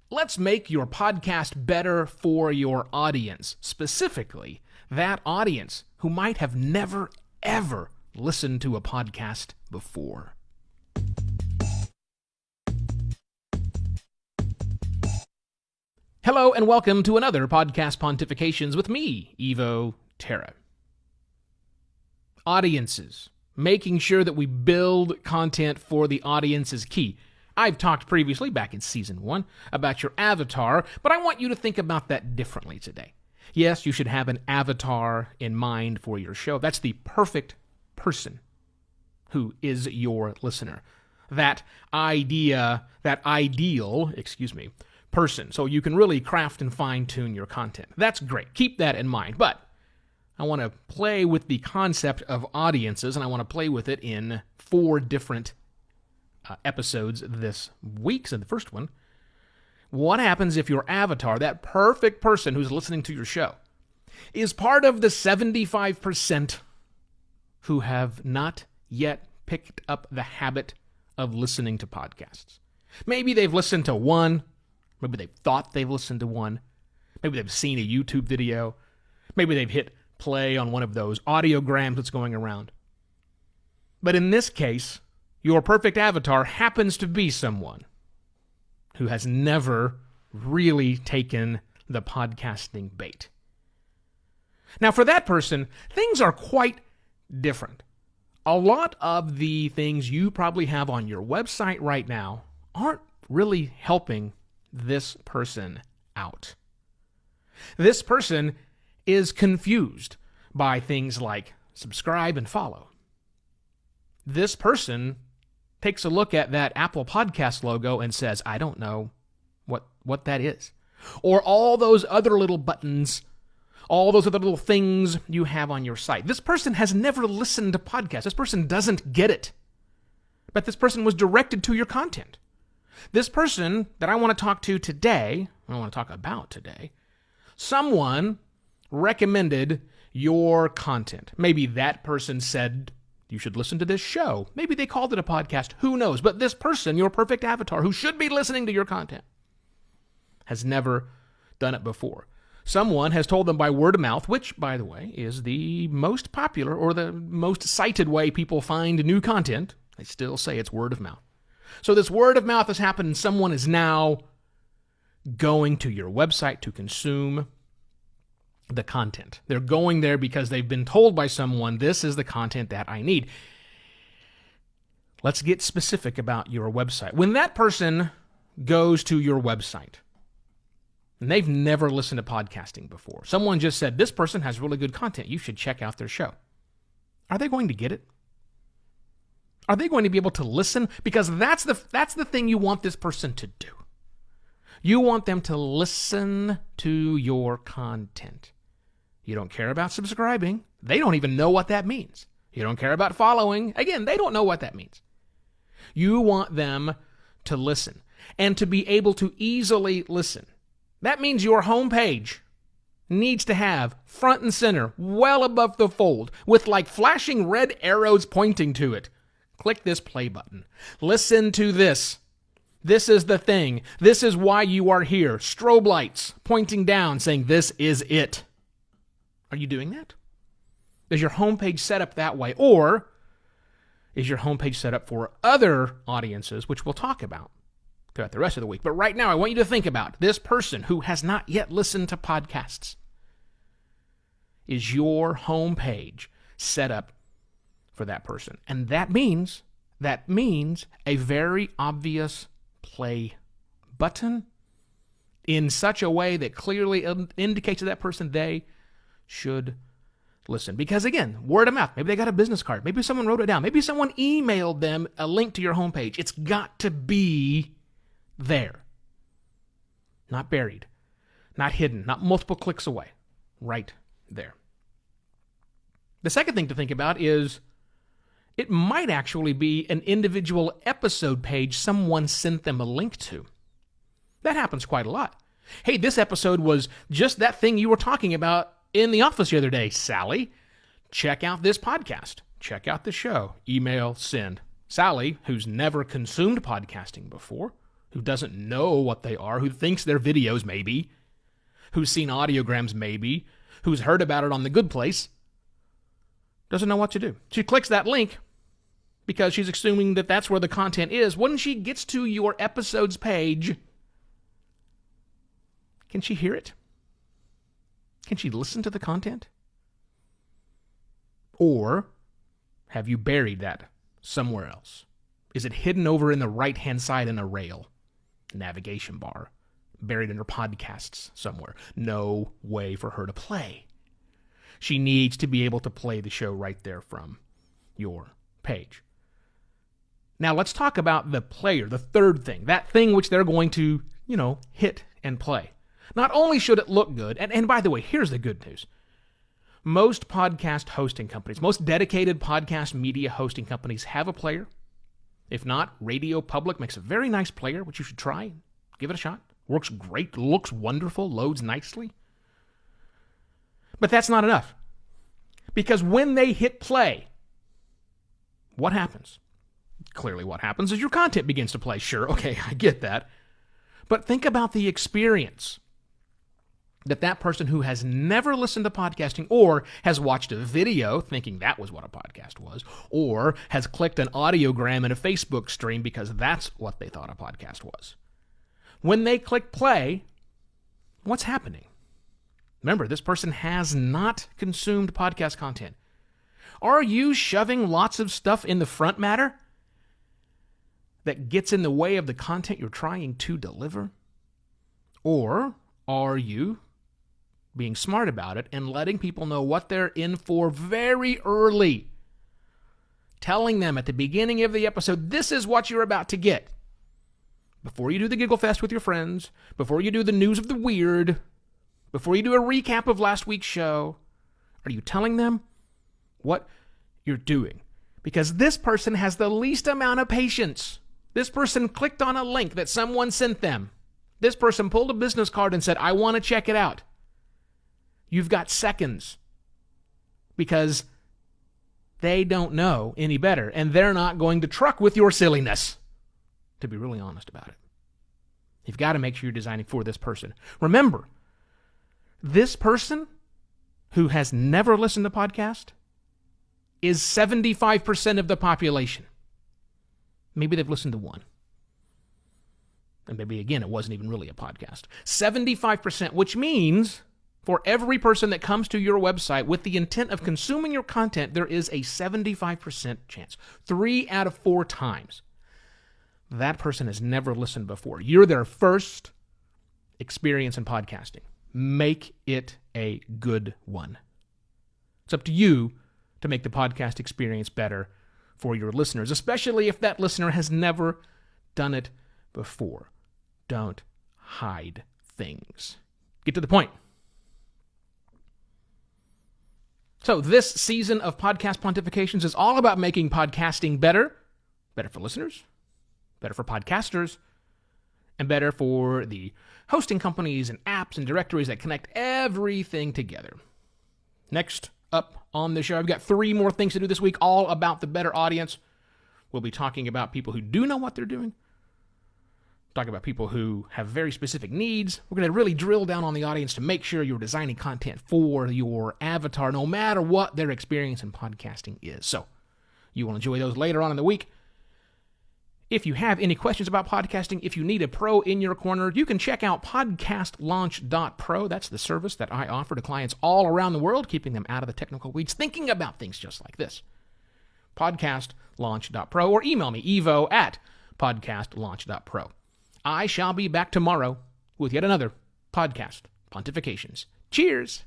Let's make your podcast better for your audience, specifically that audience who might have never, ever listened to a podcast before. Hello and welcome to another podcast Pontifications with me, Evo Terra. Audiences. Making sure that we build content for the audience is key. I've talked previously, back in Season 1, about your avatar, but I want you to think about that differently today. Yes, you should have an avatar in mind for your show. That's the perfect person who is your listener. That ideal person. So you can really craft and fine-tune your content. That's great. Keep that in mind. But I want to play with the concept of audiences, and I want to play with it in 4 different episodes this week. So the first one, what happens if your avatar, that perfect person who's listening to your show, is part of the 75% who have not yet picked up the habit of listening to podcasts? Maybe they've listened to one. Maybe they've thought they've listened to one. Maybe they've seen a YouTube video. Maybe they've hit play on one of those audiograms that's going around. But in this case, your perfect avatar happens to be someone who has never really taken the podcasting bait. Now, for that person, things are quite different. A lot of the things you probably have on your website right now aren't really helping this person out. This person is confused by things like subscribe and follow. This person takes a look at that Apple Podcast logo and says, I don't know what that is. Or all those other little buttons, all those other little things you have on your site. This person has never listened to podcasts. This person doesn't get it. But this person was directed to your content. This person that I want to talk to today, I want to talk about today, someone recommended your content. Maybe that person said, you should listen to this show. Maybe they called it a podcast. Who knows? But this person, your perfect avatar, who should be listening to your content, has never done it before. Someone has told them by word of mouth, which, by the way, is the most popular or the most cited way people find new content. They still say it's word of mouth. So this word of mouth has happened, and someone is now going to your website to consume the content. They're going there because they've been told by someone, this is the content that I need. Let's get specific about your website. When that person goes to your website, and they've never listened to podcasting before, someone just said, this person has really good content, you should check out their show. Are they going to get it? Are they going to be able to listen? Because that's the thing you want this person to do. You want them to listen to your content. You don't care about subscribing. They don't even know what that means. You don't care about following. Again, they don't know what that means. You want them to listen and to be able to easily listen. That means your homepage needs to have front and center, well above the fold, with like flashing red arrows pointing to it. Click this play button. Listen to this. This is the thing. This is why you are here. Strobe lights pointing down saying this is it. Are you doing that? Is your homepage set up that way? Or is your homepage set up for other audiences, which we'll talk about throughout the rest of the week? But right now, I want you to think about this person who has not yet listened to podcasts. Is your homepage set up for that person? And that means a very obvious play button in such a way that clearly indicates to that person they should listen. Because again, word of mouth. Maybe they got a business card. Maybe someone wrote it down. Maybe someone emailed them a link to your homepage. It's got to be there. Not buried. Not hidden. Not multiple clicks away. Right there. The second thing to think about is it might actually be an individual episode page someone sent them a link to. That happens quite a lot. Hey, this episode was just that thing you were talking about in the office the other day, Sally. Check out this podcast. Check out the show. Email, send. Sally, who's never consumed podcasting before, who doesn't know what they are, who thinks they're videos maybe, who's seen audiograms maybe, who's heard about it on The Good Place, doesn't know what to do. She clicks that link because she's assuming that that's where the content is. When she gets to your episodes page, can she hear it? Can she listen to the content? Or have you buried that somewhere else? Is it hidden over in the right-hand side in a rail, navigation bar, buried in her podcasts somewhere? No way for her to play. She needs to be able to play the show right there from your page. Now let's talk about the player, the third thing, that thing which they're going to, hit and play. Not only should it look good, and by the way, here's the good news. Most podcast hosting companies, most dedicated podcast media hosting companies have a player. If not, Radio Public makes a very nice player, which you should try. Give it a shot. Works great, looks wonderful, loads nicely. But that's not enough. Because when they hit play, what happens? Clearly what happens is your content begins to play. Sure, okay, I get that. But think about the experience that person who has never listened to podcasting or has watched a video thinking that was what a podcast was, or has clicked an audiogram in a Facebook stream because that's what they thought a podcast was. When they click play, what's happening? Remember, this person has not consumed podcast content. Are you shoving lots of stuff in the front matter that gets in the way of the content you're trying to deliver? Or are you being smart about it and letting people know what they're in for very early? Telling them at the beginning of the episode, this is what you're about to get. Before you do the Giggle Fest with your friends, before you do the news of the weird, before you do a recap of last week's show, are you telling them what you're doing? Because this person has the least amount of patience. This person clicked on a link that someone sent them. This person pulled a business card and said, I want to check it out. You've got seconds because they don't know any better, and they're not going to truck with your silliness, to be really honest about it. You've got to make sure you're designing for this person. Remember, this person who has never listened to podcast is 75% of the population. Maybe they've listened to one. And maybe, again, it wasn't even really a podcast. 75%, which means for every person that comes to your website with the intent of consuming your content, there is a 75% chance. 3 out of 4 times. That person has never listened before. You're their first experience in podcasting. Make it a good one. It's up to you to make the podcast experience better for your listeners, especially if that listener has never done it before. Don't hide things. Get to the point. So this season of Podcast Pontifications is all about making podcasting better. Better for listeners, better for podcasters, and better for the hosting companies and apps and directories that connect everything together. Next up on the show, I've got 3 more things to do this week, all about the better audience. We'll be talking about people who do know what they're doing. Talking about people who have very specific needs. We're going to really drill down on the audience to make sure you're designing content for your avatar, no matter what their experience in podcasting is. So you will enjoy those later on in the week. If you have any questions about podcasting, if you need a pro in your corner, you can check out podcastlaunch.pro. That's the service that I offer to clients all around the world, keeping them out of the technical weeds, thinking about things just like this. Podcastlaunch.pro, or email me, evo@podcastlaunch.pro. I shall be back tomorrow with yet another Podcast Pontifications. Cheers!